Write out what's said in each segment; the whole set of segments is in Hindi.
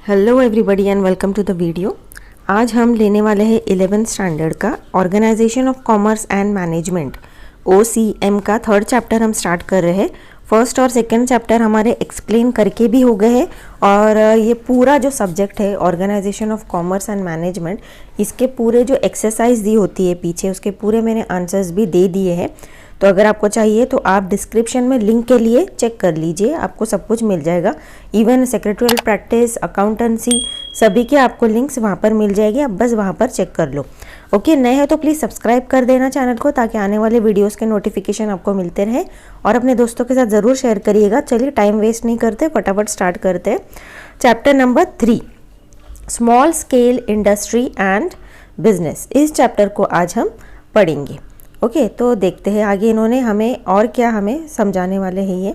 Hello everybody and welcome to the video. आज हम लेने वाले हैं 11th स्टैंडर्ड का organisation of commerce and management OCM का थर्ड चैप्टर हम स्टार्ट कर रहे हैं। फर्स्ट और सेकंड चैप्टर हमारे एक्सप्लेन करके भी हो गए हैं और ये पूरा जो सब्जेक्ट है organisation of commerce and management, इसके पूरे जो एक्सरसाइज दी होती है पीछे, उसके पूरे मैंने आंसर्स भी दे दिए हैं। तो अगर आपको चाहिए तो आप डिस्क्रिप्शन में लिंक के लिए चेक कर लीजिए, आपको सब कुछ मिल जाएगा। इवन सेक्रेटरियल प्रैक्टिस, अकाउंटेंसी, सभी के आपको लिंक्स वहाँ पर मिल जाएगी, आप बस वहाँ पर चेक कर लो। ओके, नए हैं तो प्लीज़ सब्सक्राइब कर देना चैनल को, ताकि आने वाले वीडियोस के नोटिफिकेशन आपको मिलते रहे और अपने दोस्तों के साथ ज़रूर शेयर करिएगा। चलिए टाइम वेस्ट नहीं करते, फटाफट स्टार्ट करते हैं। Chapter number 3, small scale industry and business, इस चैप्टर को आज हम पढ़ेंगे। ओके, तो देखते हैं आगे इन्होंने हमें और क्या हमें समझाने वाले हैं। ये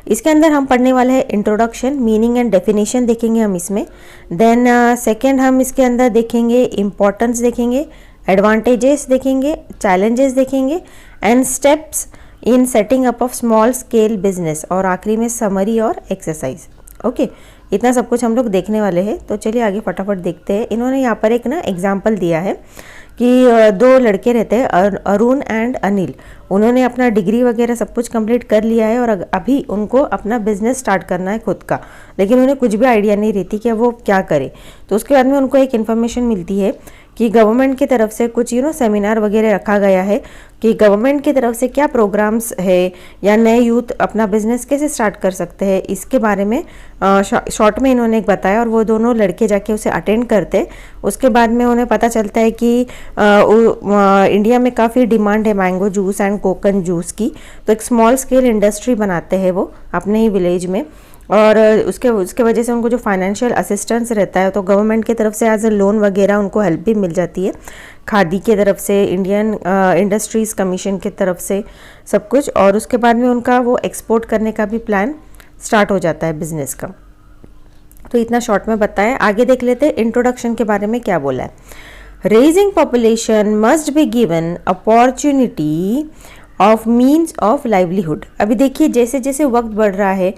इसके अंदर हम पढ़ने वाले हैं इंट्रोडक्शन, मीनिंग एंड डेफिनेशन देखेंगे हम इसमें। देन सेकंड हम इसके अंदर देखेंगे इम्पोर्टेंस देखेंगे, एडवांटेजेस देखेंगे, चैलेंजेस देखेंगे and steps in setting up of small scale business, और आखिरी में समरी और एक्सरसाइज। ओके, इतना सब कुछ हम लोग देखने वाले हैं। तो चलिए आगे फटाफट देखते हैं। इन्होंने यहाँ पर एक एग्जाम्पल दिया है कि दो लड़के रहते हैं, अरुण एंड अनिल। उन्होंने अपना डिग्री वगैरह सब कुछ कंप्लीट कर लिया है और अभी उनको अपना बिजनेस स्टार्ट करना है खुद का, लेकिन उन्हें कुछ भी आइडिया नहीं रहती कि वो क्या करे। तो उसके बाद में उनको एक इन्फॉर्मेशन मिलती है कि गवर्नमेंट की तरफ से कुछ सेमिनार वगैरह रखा गया है कि गवर्नमेंट की तरफ से क्या प्रोग्राम्स है या नए यूथ अपना बिजनेस कैसे स्टार्ट कर सकते हैं, इसके बारे में शॉर्ट में इन्होंने एक बताया। और वो दोनों लड़के जाके उसे अटेंड करते। उसके बाद में उन्हें पता चलता है कि इंडिया में काफ़ी डिमांड है mango juice and Konkan juice की, तो एक स्मॉल स्केल इंडस्ट्री बनाते हैं वो अपने ही विलेज में। और उसके वजह से उनको जो फाइनेंशियल असिस्टेंस रहता है, तो गवर्नमेंट की तरफ से एज ए लोन वगैरह उनको हेल्प भी मिल जाती है, खादी की तरफ से, इंडियन इंडस्ट्रीज़ कमीशन की तरफ से, सब कुछ। और उसके बाद में उनका वो एक्सपोर्ट करने का भी प्लान स्टार्ट हो जाता है बिजनेस का। तो इतना शॉर्ट में बताया। आगे देख लेते हैं इंट्रोडक्शन के बारे में क्या बोला है। Raising population must be given opportunity of means of livelihood. अभी देखिए जैसे जैसे वक्त बढ़ रहा है,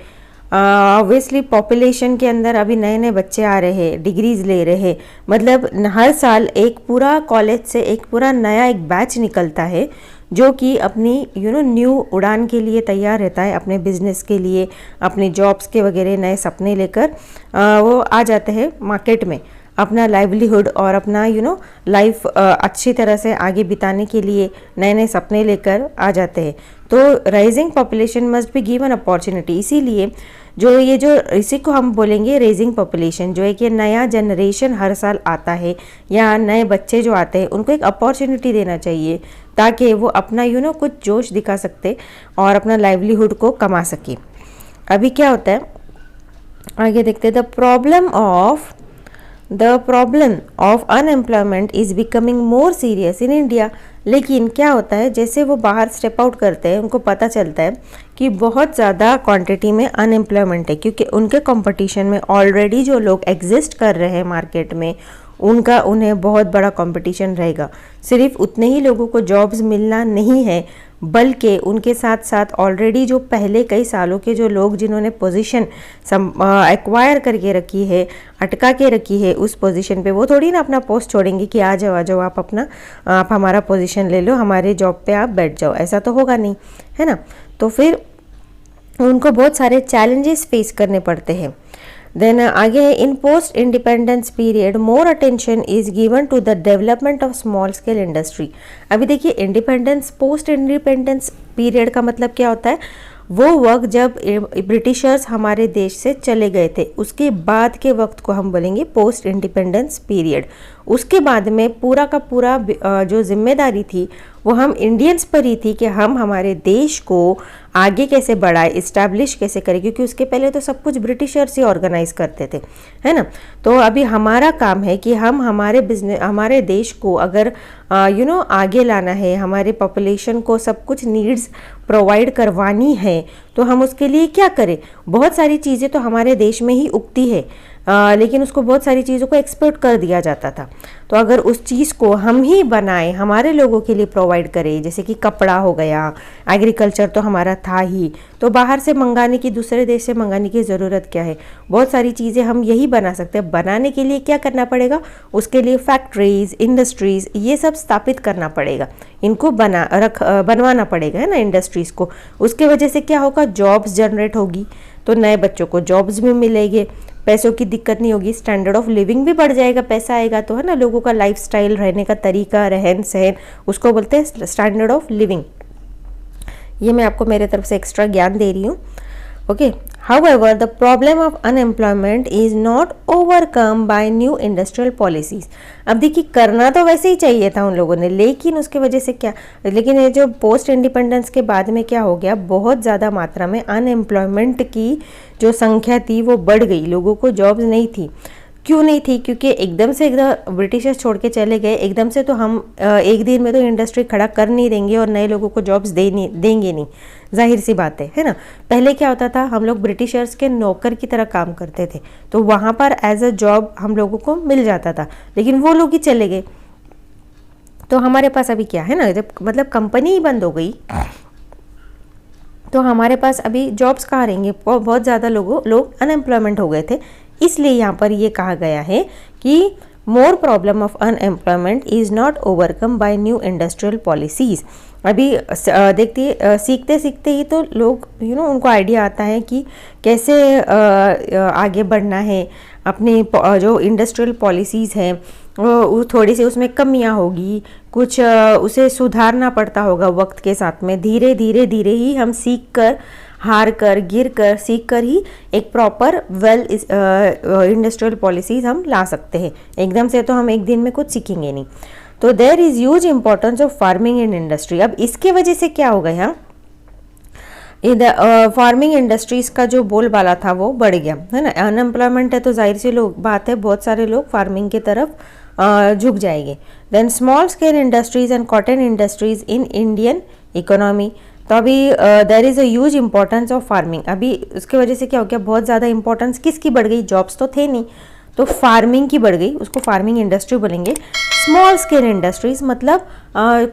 ऑब्वियसली पॉपुलेशन के अंदर अभी नए नए बच्चे आ रहे हैं, डिग्रीज ले रहे हैं, मतलब हर साल एक पूरा कॉलेज से एक पूरा नया एक बैच निकलता है जो कि अपनी न्यू उड़ान के लिए तैयार रहता है, अपने बिजनेस के लिए, अपने जॉब्स के वगैरह नए सपने लेकर वो आ जाते हैं मार्केट में, अपना लाइवलीहुड और अपना लाइफ अच्छी तरह से आगे बिताने के लिए नए नए सपने लेकर आ जाते हैं। तो rising population must be given opportunity, इसीलिए जो इसी को हम बोलेंगे रेजिंग पॉपुलेशन, जो है कि नया जनरेशन हर साल आता है या नए बच्चे जो आते हैं उनको एक अपॉर्चुनिटी देना चाहिए, ताकि वो अपना कुछ जोश दिखा सकते और अपना लाइवलीहुड को कमा सके। अभी क्या होता है आगे देखते हैं। The problem of unemployment is becoming more serious in India. लेकिन क्या होता है, जैसे वो बाहर स्टेप आउट करते हैं उनको पता चलता है कि बहुत ज़्यादा क्वांटिटी में अनएम्प्लॉयमेंट है, क्योंकि उनके कंपटीशन में ऑलरेडी जो लोग एग्जिस्ट कर रहे हैं मार्केट में उन्हें बहुत बड़ा कंपटीशन रहेगा। सिर्फ उतने ही लोगों को जॉब्स मिलना नहीं है, बल्कि उनके साथ साथ ऑलरेडी जो पहले कई सालों के जो लोग जिन्होंने पोजीशन एक्वायर करके रखी है, अटका के रखी है उस पोजीशन पे, वो थोड़ी ना अपना पोस्ट छोड़ेंगे कि आ जाओ आप हमारा पोजीशन ले लो, हमारे जॉब पे आप बैठ जाओ, ऐसा तो होगा नहीं, है ना। तो फिर उनको बहुत सारे चैलेंजेस फेस करने पड़ते हैं। देन आगे है, in post independence period more attention is given to the development of small scale industry. अभी देखिए इंडिपेंडेंस, पोस्ट इंडिपेंडेंस पीरियड का मतलब क्या होता है, वो वक्त जब ब्रिटिशर्स हमारे देश से चले गए थे, उसके बाद के वक्त को हम बोलेंगे पोस्ट इंडिपेंडेंस पीरियड। उसके बाद में पूरा का पूरा जो जिम्मेदारी थी वो हम इंडियंस पर ही थी कि हम हमारे देश को आगे कैसे बढ़ाए, इस्टेब्लिश कैसे करें, क्योंकि उसके पहले तो सब कुछ ब्रिटिशर्स ही ऑर्गेनाइज करते थे, है ना। तो अभी हमारा काम है कि हम हमारे देश को अगर आगे लाना है, हमारे पॉपुलेशन को सब कुछ नीड्स प्रोवाइड करवानी है, तो हम उसके लिए क्या करें। बहुत सारी चीज़ें तो हमारे देश में ही उगती है, लेकिन उसको बहुत सारी चीज़ों को एक्सपोर्ट कर दिया जाता था। तो अगर उस चीज़ को हम ही बनाए, हमारे लोगों के लिए प्रोवाइड करें, जैसे कि कपड़ा हो गया, एग्रीकल्चर तो हमारा था ही, तो बाहर से मंगाने की, दूसरे देश से मंगाने की ज़रूरत क्या है। बहुत सारी चीज़ें हम यही बना सकते हैं। बनाने के लिए क्या करना पड़ेगा, उसके लिए फैक्ट्रीज, इंडस्ट्रीज़, ये सब स्थापित करना पड़ेगा, इनको बनवाना पड़ेगा, है ना, इंडस्ट्रीज़ को। उसके वजह से क्या होगा, जॉब्स जनरेट होगी, तो नए बच्चों को जॉब्स भी मिलेंगे, पैसों की दिक्कत नहीं होगी, स्टैंडर्ड ऑफ लिविंग भी बढ़ जाएगा, पैसा आएगा तो, है ना, लोगों का लाइफस्टाइल, रहने का तरीका, रहन सहन, उसको बोलते हैं स्टैंडर्ड ऑफ लिविंग। ये मैं आपको मेरे तरफ से एक्स्ट्रा ज्ञान दे रही हूँ। Okay, however the problem of unemployment is not overcome by new industrial policies। अब देखिए, करना तो वैसे ही चाहिए था उन लोगों ने, लेकिन उसके वजह से क्या, लेकिन ये जो पोस्ट इंडिपेंडेंस के बाद में क्या हो गया, बहुत ज़्यादा मात्रा में अनएम्प्लॉयमेंट की जो संख्या थी वो बढ़ गई, लोगों को जॉब्स नहीं थी। क्यों नहीं थी, क्योंकि एकदम ब्रिटिशर्स छोड़ के चले गए, एकदम से तो हम एक दिन में तो इंडस्ट्री खड़ा कर नहीं देंगे और नए लोगों को जॉब्स देंगे नहीं, जाहिर सी बात है ना। पहले क्या होता था, हम लोग ब्रिटिशर्स के नौकर की तरह काम करते थे, तो वहाँ पर एज अ जॉब हम लोगों को मिल जाता था, लेकिन वो लोग ही चले गए, तो हमारे पास अभी क्या है ना, जब मतलब कंपनी ही बंद हो गई तो हमारे पास अभी जॉब्स कहाँ रहेंगे। बहुत ज़्यादा लोग अनएम्प्लॉयमेंट हो गए थे, इसलिए यहाँ पर ये कहा गया है कि more problem of unemployment is not overcome bye new industrial policies. अभी सीखते सीखते ही तो लोग उनको आइडिया आता है कि कैसे आगे बढ़ना है। अपनी जो इंडस्ट्रियल पॉलिसीज़ हैं वो थोड़ी सी उसमें कमियां होगी, कुछ उसे सुधारना पड़ता होगा वक्त के साथ में। धीरे धीरे धीरे ही हम सीख कर, हार कर, गिर कर, सीख कर ही एक प्रॉपर वेल इंडस्ट्रियल पॉलिसीज़ हम ला सकते हैं। एकदम से तो हम एक दिन में कुछ सीखेंगे नहीं। तो there is huge importance of farming in industry. अब इसके वजह से क्या हो गया, फार्मिंग इंडस्ट्रीज़ का जो बोलबाला था वो बढ़ गया, है ना। अनएम्प्लॉयमेंट है तो जाहिर सी बात है, बहुत सारे लोग फार्मिंग की तरफ झुक जाएंगे। Then small scale industries and cotton industries in Indian economy. तो अभी there is a huge importance of farming. अभी उसके वजह से क्या हो गया, बहुत ज़्यादा इंपॉर्टेंस किसकी बढ़ गई, जॉब्स तो थे नहीं, तो फार्मिंग की बढ़ गई, उसको फार्मिंग इंडस्ट्री बोलेंगे। स्मॉल स्केल इंडस्ट्रीज मतलब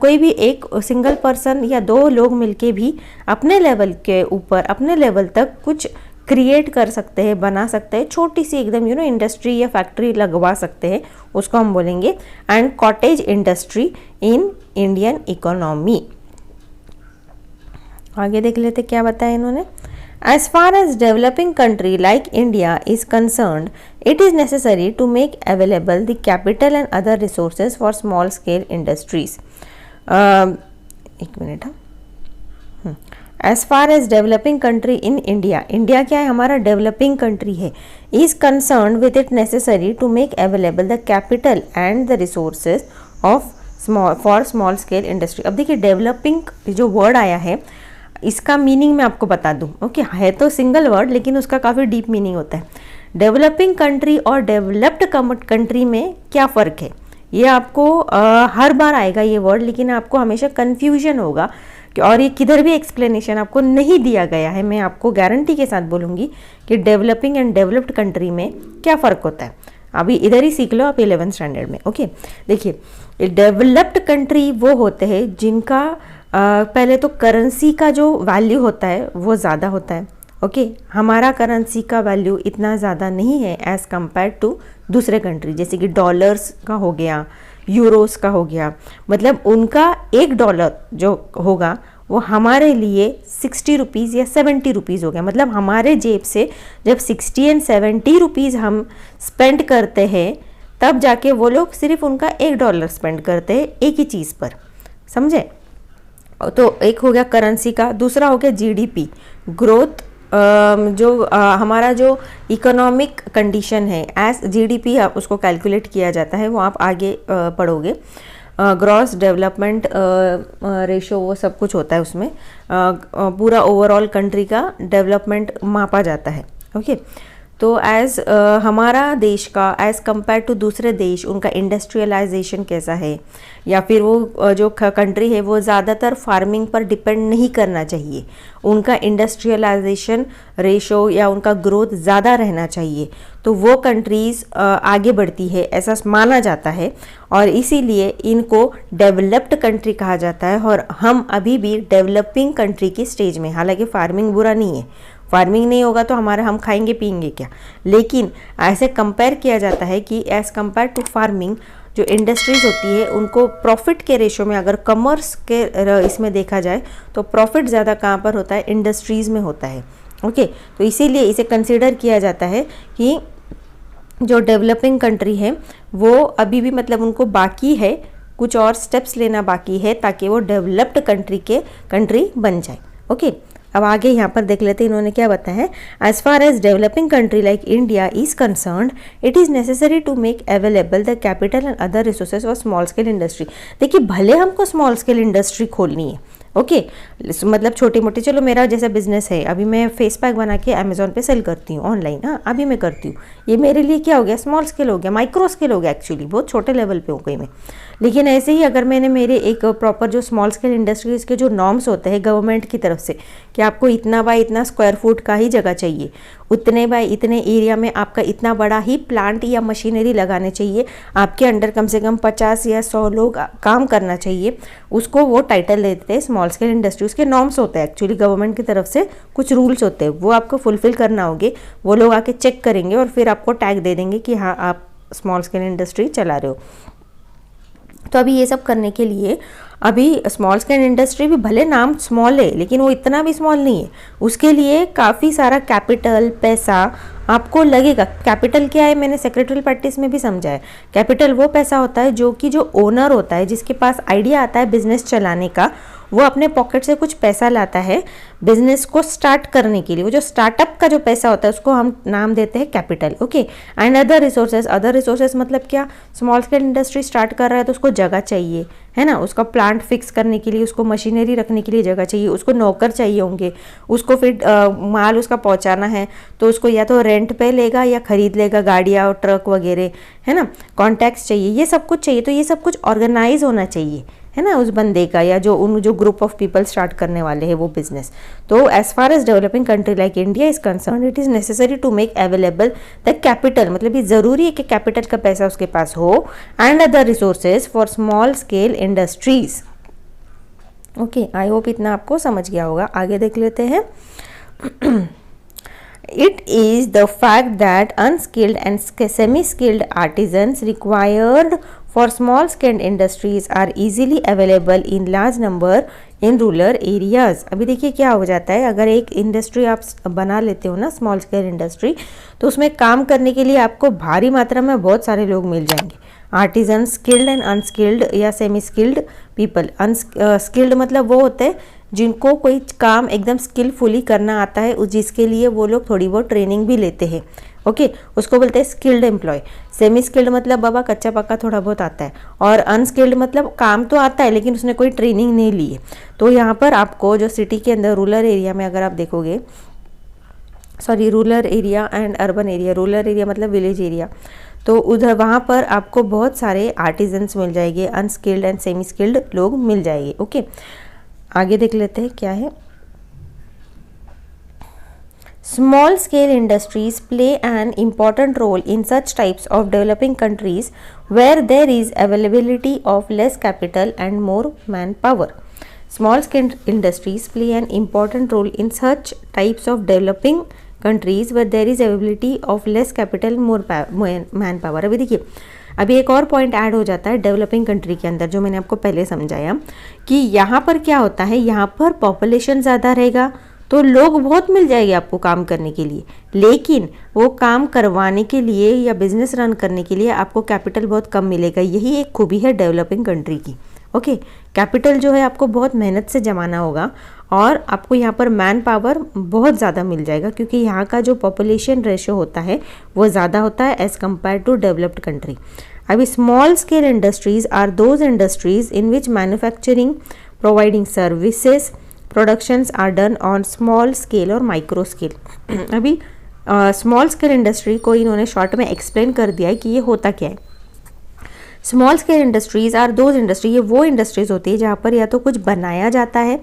कोई भी एक सिंगल पर्सन या दो लोग मिलके भी अपने लेवल के ऊपर, अपने लेवल तक कुछ क्रिएट कर सकते हैं, बना सकते हैं, छोटी सी एकदम इंडस्ट्री या फैक्ट्री लगवा सकते हैं, उसको हम बोलेंगे। And cottage industry in Indian economy. आगे देख लेते क्या बताया इन्होंने। As far as developing country like India is concerned, it is necessary to make available the capital and other resources for small scale industries. एक minute. As far as developing country in India, India क्या है, हमारा developing country है, is concerned with it necessary to make available the capital and the resources of for small scale industry. अब देखिए developing जो word आया है इसका मीनिंग मैं आपको बता दूं। ओके, है तो सिंगल वर्ड लेकिन उसका काफ़ी डीप मीनिंग होता है। डेवलपिंग कंट्री और डेवलप्ड कंट्री में क्या फ़र्क है, ये आपको हर बार आएगा ये वर्ड, लेकिन आपको हमेशा कन्फ्यूजन होगा और ये किधर भी एक्सप्लेनेशन आपको नहीं दिया गया है। मैं आपको गारंटी के साथ बोलूँगी कि डेवलपिंग एंड डेवलप्ड कंट्री में क्या फ़र्क होता है, अभी इधर ही सीख लो आप 11th स्टैंडर्ड में। ओके, देखिए डेवलप्ड कंट्री वो होते हैं जिनका पहले तो करेंसी का जो वैल्यू होता है वो ज़्यादा होता है। ओके, हमारा करेंसी का वैल्यू इतना ज़्यादा नहीं है एज़ कम्पेयर टू दूसरे कंट्री, जैसे कि डॉलर्स का हो गया, यूरोस का हो गया। मतलब उनका $1 जो होगा वो हमारे लिए 60 रुपीज़ या 70 रुपीज़ हो गया। मतलब हमारे जेब से जब 60 एंड 70 रुपीज़ हम स्पेंड करते हैं तब जाके वो लोग सिर्फ उनका $1 स्पेंड करते हैं एक ही चीज़ पर, समझे। तो एक हो गया करेंसी का, दूसरा हो गया जीडीपी ग्रोथ, जो हमारा जो इकोनॉमिक कंडीशन है एज जीडीपी उसको कैलकुलेट किया जाता है, वो आप आगे पढ़ोगे। ग्रॉस डेवलपमेंट रेशो वो सब कुछ होता है उसमें, पूरा ओवरऑल कंट्री का डेवलपमेंट मापा जाता है। ओके, तो एज़ हमारा देश का एज़ कंपेयर टू दूसरे देश, उनका इंडस्ट्रियलाइजेशन कैसा है, या फिर वो जो कंट्री है वो ज़्यादातर फार्मिंग पर डिपेंड नहीं करना चाहिए, उनका इंडस्ट्रियलाइजेशन रेशो या उनका ग्रोथ ज़्यादा रहना चाहिए, तो वो कंट्रीज़ आगे बढ़ती है ऐसा माना जाता है, और इसीलिए इनको डेवलप्ड कंट्री कहा जाता है। और हम अभी भी डेवलपिंग कंट्री की स्टेज में, हालांकि फार्मिंग बुरा नहीं है, फार्मिंग नहीं होगा तो हमारा हम खाएंगे पिएंगे क्या, लेकिन ऐसे कंपेयर किया जाता है कि एज़ कंपेयर टू फार्मिंग जो इंडस्ट्रीज़ होती है उनको प्रॉफिट के रेशो में, अगर कॉमर्स के इसमें देखा जाए तो प्रॉफिट ज़्यादा कहाँ पर होता है, इंडस्ट्रीज़ में होता है। ओके, तो इसीलिए इसे कंसिडर किया जाता है कि जो डेवलपिंग कंट्री है वो अभी भी मतलब उनको बाकी है, कुछ और स्टेप्स लेना बाकी है ताकि वो डेवलप्ड कंट्री बन जाए। ओके, अब आगे यहाँ पर देख लेते हैं इन्होंने क्या बताया है। As far as developing country like India is concerned, it is necessary to make available the capital and other resources for small scale industry. देखिए, भले हमको स्मॉल स्केल इंडस्ट्री खोलनी है, ओके मतलब छोटी मोटी, चलो मेरा जैसा बिजनेस है, अभी मैं फेस पैक बना के अमेजोन पे सेल करती हूँ ऑनलाइन, हाँ अभी मैं करती हूँ, ये मेरे लिए क्या हो गया, स्मॉल स्केल हो गया, माइक्रो स्केल हो गया, एक्चुअली बहुत छोटे लेवल पे हो गई मैं। लेकिन ऐसे ही अगर मैंने मेरे एक प्रॉपर जो स्मॉल स्केल इंडस्ट्रीज के जो नॉर्म्स होते हैं गवर्नमेंट की तरफ से कि आपको इतना बाय इतना स्क्वायर फुट का ही जगह चाहिए, उतने बाय इतने एरिया में आपका इतना बड़ा ही प्लांट या मशीनरी लगाने चाहिए, आपके अंडर कम से कम 50 या 100 लोग काम करना चाहिए, उसको वो टाइटल देते हैं स्मॉल स्केल इंडस्ट्री। उसके नॉर्म्स होते हैं एक्चुअली गवर्नमेंट की तरफ से, कुछ रूल्स होते हैं, वो आपको फुलफिल करना होंगे, वो लोग आके चेक करेंगे और फिर आपको टैग दे देंगे कि हाँ आप स्मॉल स्केल इंडस्ट्री चला रहे हो। तो अभी ये सब करने के लिए अभी स्मॉल स्केल इंडस्ट्री भी भले नाम स्मॉल है लेकिन वो इतना भी स्मॉल नहीं है, उसके लिए काफ़ी सारा कैपिटल पैसा आपको लगेगा। कैपिटल क्या है, मैंने सेक्रेटरी प्रैक्टिस में भी समझा है। कैपिटल वो पैसा होता है जो कि जो ओनर होता है, जिसके पास आइडिया आता है बिजनेस चलाने का, वो अपने पॉकेट से कुछ पैसा लाता है बिजनेस को स्टार्ट करने के लिए। वो जो स्टार्टअप का जो पैसा होता है उसको हम नाम देते हैं capital. Okay, and other resources मतलब क्या, स्मॉल स्केल इंडस्ट्री स्टार्ट कर रहा है तो उसको जगह चाहिए, है ना, उसका प्लांट फिक्स करने के लिए, उसको मशीनरी रखने के लिए जगह चाहिए, उसको नौकर चाहिए होंगे, उसको फिर माल उसका पहुंचाना है तो उसको या तो रेंट पे लेगा या खरीद लेगा गाड़ियाँ और ट्रक वगैरह, है ना, कॉन्टैक्ट्स चाहिए, ये सब कुछ चाहिए। तो ये सब कुछ ऑर्गेनाइज होना चाहिए, है ना, उस बंदे का या जो ग्रुप ऑफ पीपल स्टार्ट करने वाले हैं वो बिजनेस। तो as far as developing country like India is concern, it is necessary to make available the capital, मतलब ये ज़रूरी है कि कैपिटल का पैसा उसके पास हो, and other resources for small scale industries. Okay, I hope इतना आपको समझ गया होगा। आगे देख लेते हैं। It is the fact that unskilled and semi-skilled artisans required for small-scale industries are easily available in large number in rural areas। अभी देखिए क्या हो जाता है, अगर एक इंडस्ट्री आप बना लेते हो ना, स्मॉल स्केल इंडस्ट्री, तो उसमें काम करने के लिए आपको भारी मात्रा में बहुत सारे लोग मिल जाएंगे, आर्टिजन, स्किल्ड एंड अनस्किल्ड या सेमी स्किल्ड पीपल। स्किल्ड मतलब वो होते हैं जिनको कोई काम एकदम स्किलफुली करना आता है, जिसके लिए वो लोग थोड़ी बहुत ट्रेनिंग भी लेते हैं। ओके, उसको बोलते हैं स्किल्ड एम्प्लॉय। सेमी स्किल्ड मतलब बाबा कच्चा पक्का थोड़ा बहुत आता है, और अनस्किल्ड मतलब काम तो आता है लेकिन उसने कोई ट्रेनिंग नहीं ली है। तो यहाँ पर आपको जो सिटी के अंदर रूरल एरिया में अगर आप देखोगे, sorry rural area and urban area, rural area मतलब विलेज एरिया, तो उधर वहाँ पर आपको बहुत सारे आर्टिजन्स मिल जाएंगे, अनस्किल्ड एंड सेमी स्किल्ड लोग मिल जाएंगे। ओके, आगे देख लेते हैं क्या है। Small scale industries play an important role in such types of developing countries where there is availability of less capital and more manpower. Small scale industries play an important role in such types of developing countries where there is availability of less capital, more manpower. अभी देखिए, अभी एक और पॉइंट ऐड हो जाता है डेवलपिंग कंट्री के अंदर, जो मैंने आपको पहले समझाया कि यहाँ पर क्या होता है, यहाँ पर पॉपुलेशन ज़्यादा रहेगा तो लोग बहुत मिल जाएंगे आपको काम करने के लिए, लेकिन वो काम करवाने के लिए या बिजनेस रन करने के लिए आपको कैपिटल बहुत कम मिलेगा। यही एक खूबी है डेवलपिंग कंट्री की। ओके, कैपिटल जो है आपको बहुत मेहनत से जमाना होगा और आपको यहाँ पर मैन पावर बहुत ज़्यादा मिल जाएगा, क्योंकि यहाँ का जो पॉपुलेशन रेशो होता है वो ज़्यादा होता है as compare to developed country. अभी small scale industries are those industries in which manufacturing, providing services, productions are done on small scale or micro scale. अभी स्मॉल स्केल इंडस्ट्री को इन्होंने शॉर्ट में एक्सप्लेन कर दिया है कि ये होता क्या है। Small scale industries are those industry, ये वो इंडस्ट्रीज होती है जहाँ पर या तो कुछ बनाया जाता है,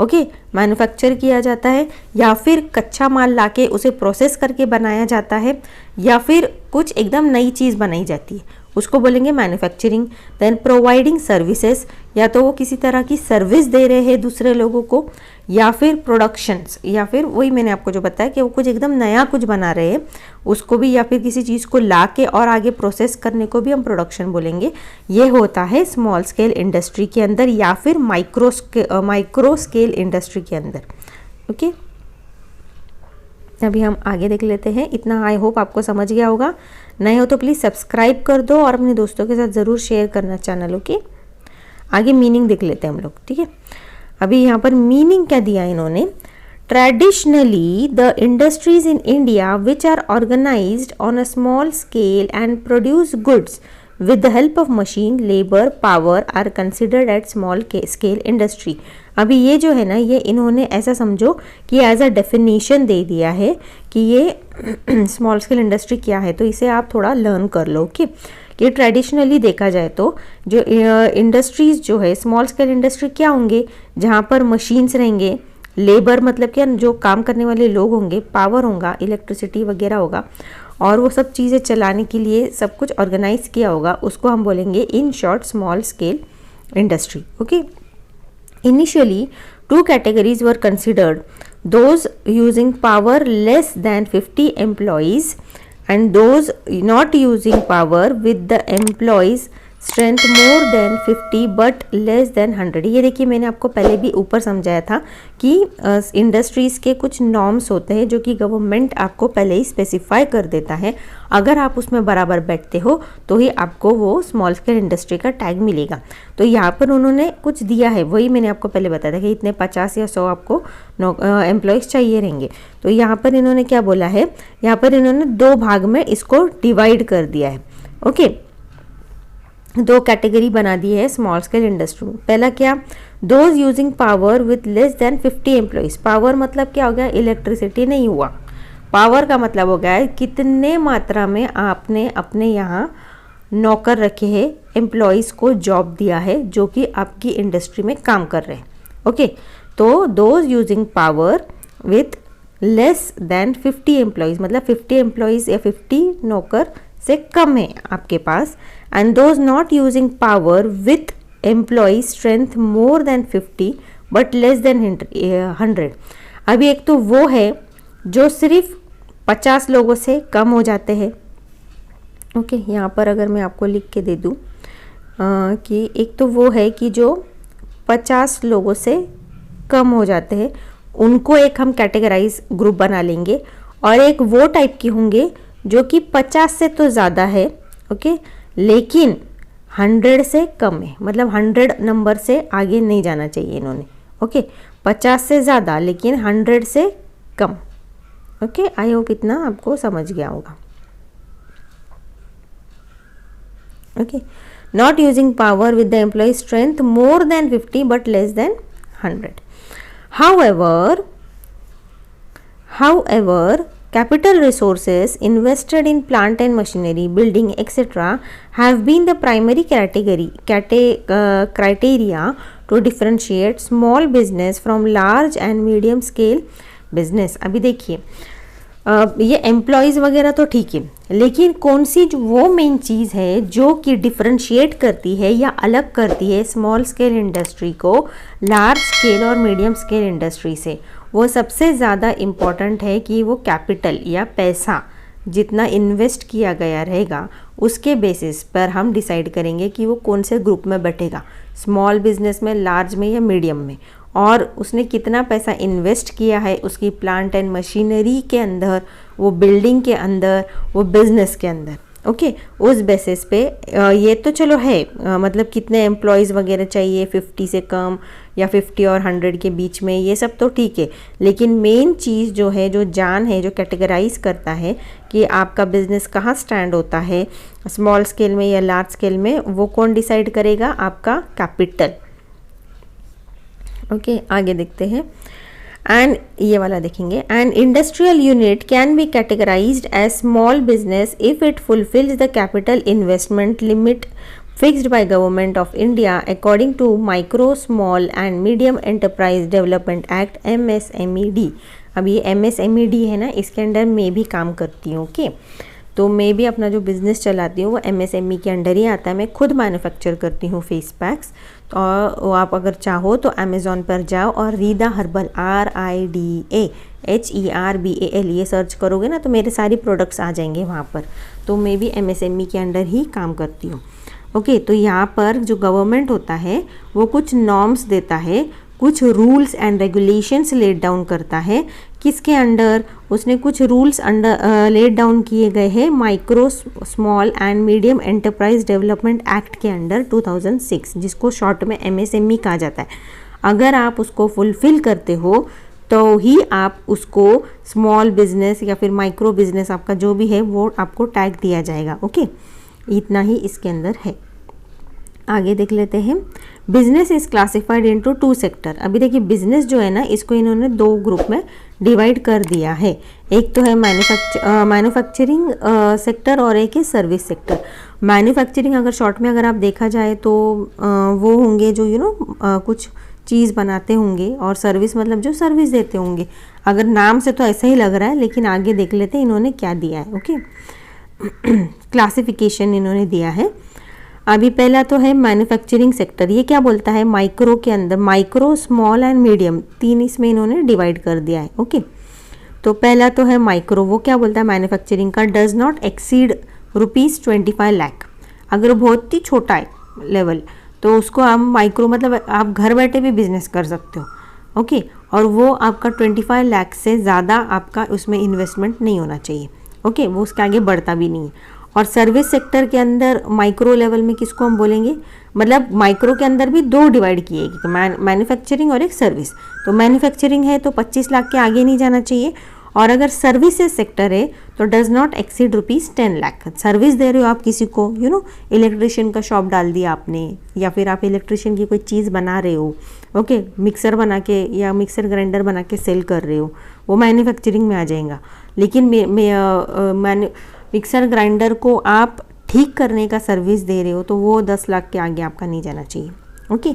ओके, मैन्युफैक्चर किया जाता है, या फिर कच्चा माल लाके उसे प्रोसेस करके बनाया जाता है, या फिर कुछ एकदम नई चीज़ बनाई जाती है, उसको बोलेंगे मैन्युफैक्चरिंग। देन प्रोवाइडिंग सर्विसेज, या तो वो किसी तरह की सर्विस दे रहे हैं दूसरे लोगों को, या फिर प्रोडक्शंस, या फिर वही मैंने आपको जो बताया कि वो कुछ एकदम नया कुछ बना रहे हैं उसको भी, या फिर किसी चीज़ को ला के और आगे प्रोसेस करने को भी हम प्रोडक्शन बोलेंगे। ये होता है स्मॉल स्केल इंडस्ट्री के अंदर या फिर माइक्रो स्केल इंडस्ट्री के अंदर, ओके। अभी हम आगे देख लेते हैं। इतना आई होप आपको समझ गया होगा। नए हो तो प्लीज़ सब्सक्राइब कर दो और अपने दोस्तों के साथ ज़रूर शेयर करना चैनल, ओके। आगे मीनिंग देख लेते हैं हम लोग, ठीक है। अभी यहाँ पर मीनिंग क्या दिया इन्होंने, traditionally the industries in India which are organised on a small scale and produce goods with the help of machine labor power are considered at small scale industry। अभी ये जो है ना, ये इन्होंने ऐसा समझो कि एज अ डेफिनेशन दे दिया है कि ये स्मॉल स्केल इंडस्ट्री क्या है, तो इसे आप थोड़ा लर्न कर लो, ओके। कि ट्रेडिशनली देखा जाए तो जो इंडस्ट्रीज जो है स्मॉल स्केल इंडस्ट्री क्या होंगे, जहाँ पर मशीन्स रहेंगे, लेबर मतलब क्या, जो काम करने वाले लोग होंगे, पावर होगा, इलेक्ट्रिसिटी वगैरह होगा, और वो सब चीज़ें चलाने के लिए सब कुछ ऑर्गेनाइज किया होगा, उसको हम बोलेंगे in short small scale industry, okay. Initially 2 categories were considered, those using power less than 50 employees and those not using power with the employees strength more than 50 but less than 100। ये देखिए मैंने आपको पहले भी ऊपर समझाया था कि इंडस्ट्रीज़ के कुछ नॉर्म्स होते हैं जो कि गवर्नमेंट आपको पहले ही स्पेसिफाई कर देता है। अगर आप उसमें बराबर बैठते हो तो ही आपको वो स्मॉल स्केल इंडस्ट्री का टैग मिलेगा। तो यहाँ पर उन्होंने कुछ दिया है, वही मैंने आपको पहले बताया था कि इतने 50 या 100 आपको एम्प्लॉयज़ चाहिए रहेंगे। तो यहाँ पर इन्होंने क्या बोला है, यहाँ पर इन्होंने 2 भाग में इसको डिवाइड कर दिया है, ओके। 2 कैटेगरी बना दी है स्मॉल स्केल इंडस्ट्री में। पहला क्या, those using power with less than 50 employees. Power मतलब क्या हो गया, इलेक्ट्रिसिटी नहीं हुआ। पावर का मतलब हो गया है कितने मात्रा में आपने अपने यहाँ नौकर रखे हैं, एम्प्लॉयज़ को जॉब दिया है जो कि आपकी इंडस्ट्री में काम कर रहे हैं, ओके। तो those using power with less than 50 employees मतलब 50 एम्प्लॉयज़ या 50 नौकर से कम है आपके पास। And those not using power with employ strength more than 50 but less than 100। अभी एक तो वो है जो सिर्फ 50 लोगों से कम हो जाते हैं, ओके। यहाँ पर अगर मैं आपको लिख के दे दूँ कि एक तो वो है कि जो 50 लोगों से कम हो जाते हैं, उनको एक हम कैटेगराइज ग्रुप बना लेंगे। और एक वो टाइप के होंगे जो कि 50 से तो ज़्यादा है, ओके, लेकिन 100 से कम है, मतलब 100 नंबर से आगे नहीं जाना चाहिए इन्होंने, ओके। 50 से ज़्यादा लेकिन 100 से कम, ओके। आई होप इतना आपको समझ गया होगा, okay. Not using power with the employ strength more than 50 but less than 100। However, capital resources invested in plant and machinery, building, etc. have been the primary criteria to differentiate small business from large and medium scale business। अभी देखिए ये एम्प्लॉयज़ वगैरह तो ठीक है, लेकिन कौन सी जो वो मेन चीज़ है जो कि डिफरेंशिएट करती है या अलग करती है स्मॉल स्केल इंडस्ट्री को लार्ज स्केल और मीडियम स्केल इंडस्ट्री से, वो सबसे ज़्यादा इम्पॉर्टेंट है कि वो कैपिटल या पैसा जितना इन्वेस्ट किया गया रहेगा उसके बेसिस पर हम डिसाइड करेंगे कि वो कौन से ग्रुप में बैठेगा, स्मॉल बिजनेस में, लार्ज में या मीडियम में, और उसने कितना पैसा इन्वेस्ट किया है उसकी प्लांट एंड मशीनरी के अंदर, वो बिल्डिंग के अंदर, वो बिजनेस के अंदर, ओके। उस बेसिस पे ये तो चलो है, मतलब कितने एम्प्लॉयज़ वगैरह चाहिए, 50 से कम या 50 और 100 के बीच में, ये सब तो ठीक है, लेकिन मेन चीज़ जो है, जो जान है, जो कैटेगराइज करता है कि आपका बिजनेस कहाँ स्टैंड होता है, स्मॉल स्केल में या लार्ज स्केल में, वो कौन डिसाइड करेगा, आपका कैपिटल, ओके। आगे देखते हैं। एंड ये वाला देखेंगे, an industrial unit can be categorised as small business if it fulfils the capital investment limit fixed by Government of India according to Micro, Small and Medium Enterprise Development Act MSMED। अब ये MSMED है ना, इसके अंडर मैं भी काम करती हूँ। ओके, तो मैं भी अपना जो बिज़नेस चलाती हूँ वो MSME के अंडर ही आता है। मैं खुद मैन्युफैक्चर करती हूँ फेस पैक्स। तो आप अगर चाहो तो अमेज़ॉन पर जाओ और रीदा हर्बल RIDAHERBAL ये सर्च करोगे ना तो मेरे सारी प्रोडक्ट्स आ जाएंगे वहाँ पर। तो मैं भी MSME के अंडर ही काम करती हूँ। ओके, तो यहाँ पर जो गवर्नमेंट होता है वो कुछ नॉर्म्स देता है, कुछ rules and regulations laid down करता है। किसके अंडर? उसने कुछ रूल्स अंडर लेट डाउन किए गए हैं micro, small and medium enterprise development act के अंडर 2006, जिसको शॉर्ट में MSME कहा जाता है। अगर आप उसको फुलफिल करते हो तो ही आप उसको स्मॉल बिजनेस या फिर माइक्रो बिजनेस आपका जो भी है वो आपको टैग दिया जाएगा। ओके, इतना ही इसके अंदर है। आगे देख लेते हैं। Business is classified into 2 sector. अभी देखिए बिजनेस जो है ना इसको इन्होंने 2 ग्रुप में डिवाइड कर दिया है। एक तो है मैन्युफैक्चरिंग सेक्टर और एक है सर्विस सेक्टर। मैन्युफैक्चरिंग अगर शॉर्ट में अगर आप देखा जाए तो वो होंगे जो कुछ चीज़ बनाते होंगे, और सर्विस मतलब जो सर्विस देते होंगे। अगर नाम से तो ऐसा ही लग रहा है, लेकिन आगे देख लेते हैं इन्होंने क्या दिया है। ओके, क्लासिफिकेशन इन्होंने दिया है। अभी पहला तो है मैन्युफैक्चरिंग सेक्टर। ये क्या बोलता है? माइक्रो के अंदर माइक्रो, स्मॉल एंड मीडियम 3 इसमें इन्होंने डिवाइड कर दिया है। ओके, तो पहला तो है माइक्रो। वो क्या बोलता है मैन्युफैक्चरिंग का? Does not exceed ₹25 lakh. अगर बहुत ही छोटा है लेवल तो उसको आप माइक्रो मतलब आप घर बैठे भी बिजनेस कर सकते हो। ओके, और वो आपका 25 लाख से ज़्यादा आपका उसमें इन्वेस्टमेंट नहीं होना चाहिए। ओके, वो उसके आगे बढ़ता भी नहीं है। और सर्विस सेक्टर के अंदर माइक्रो लेवल में किसको हम बोलेंगे? मतलब माइक्रो के अंदर भी 2 डिवाइड किए गए, मैन्युफैक्चरिंग और एक सर्विस। तो मैन्युफैक्चरिंग है तो 25 लाख के आगे नहीं जाना चाहिए, और अगर सर्विसेज सेक्टर है तो does not exceed ₹10 lakh. Service दे रहे हो आप किसी को, इलेक्ट्रिशियन का शॉप डाल दिया आपने, या फिर आप इलेक्ट्रिशियन की कोई चीज़ बना रहे हो। ओके, मिक्सर बना के या मिक्सर ग्राइंडर बना के सेल कर रहे हो, वो मैन्युफैक्चरिंग में आ जाएगा। लेकिन मिक्सर ग्राइंडर को आप ठीक करने का सर्विस दे रहे हो तो वो 10 लाख के आगे आपका नहीं जाना चाहिए। ओके,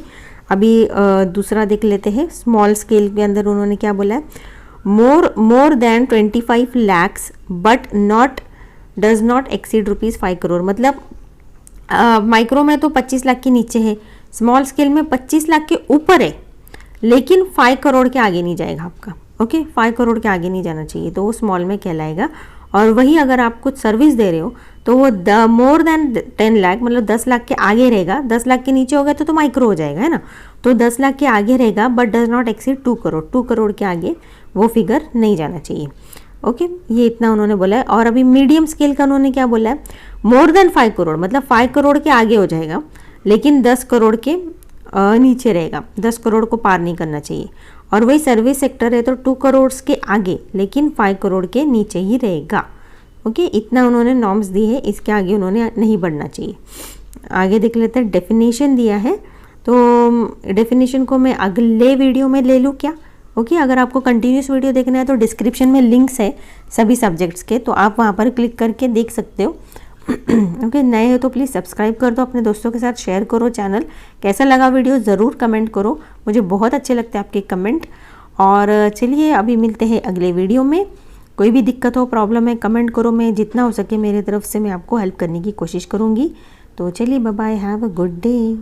अभी दूसरा देख लेते हैं। स्मॉल स्केल के अंदर उन्होंने क्या बोला है? More than 25 lakhs but does not exceed ₹5 crore. मतलब माइक्रो में तो 25 लाख के नीचे है, स्मॉल स्केल में 25 लाख के ऊपर है, लेकिन 5 करोड़ के आगे नहीं जाएगा आपका। ओके, 5 करोड़ के आगे नहीं जाना चाहिए, तो वो स्मॉल में कहलाएगा। और वही अगर आप कुछ सर्विस दे रहे हो तो वो मोर देन 10 लाख मतलब 10 लाख के आगे रहेगा। 10 लाख के नीचे होगा तो माइक्रो हो जाएगा, है ना। तो 10 लाख के आगे रहेगा but does not exceed 2 crore. 2 crore के आगे वो फिगर नहीं जाना चाहिए। ओके, ये इतना उन्होंने बोला है। और अभी मीडियम स्केल का उन्होंने क्या बोला है? मोर देन 5 करोड़ मतलब 5 करोड़ के आगे हो जाएगा, लेकिन 10 करोड़ के नीचे रहेगा। 10 करोड़ को पार नहीं करना चाहिए। और वही सर्विस सेक्टर है तो 2 करोड़ के आगे लेकिन 5 करोड़ के नीचे ही रहेगा। ओके, इतना उन्होंने नॉर्म्स दी है, इसके आगे उन्होंने नहीं बढ़ना चाहिए। आगे देख लेते हैं। डेफिनेशन दिया है, तो डेफिनेशन को मैं अगले वीडियो में ले लूँ क्या? ओके, अगर आपको कंटिन्यूस वीडियो देखना है तो डिस्क्रिप्शन में लिंक्स है सभी सब्जेक्ट्स के, तो आप वहाँ पर क्लिक करके देख सकते हो। ओके, नए हो तो प्लीज़ सब्सक्राइब कर दो, अपने दोस्तों के साथ शेयर करो चैनल। कैसा लगा वीडियो ज़रूर कमेंट करो, मुझे बहुत अच्छे लगते हैं आपके कमेंट। और चलिए अभी मिलते हैं अगले वीडियो में। कोई भी दिक्कत हो, प्रॉब्लम है, कमेंट करो, मैं जितना हो सके मेरे तरफ से मैं आपको हेल्प करने की कोशिश करूँगी। तो चलिए, bye bye, have a good day.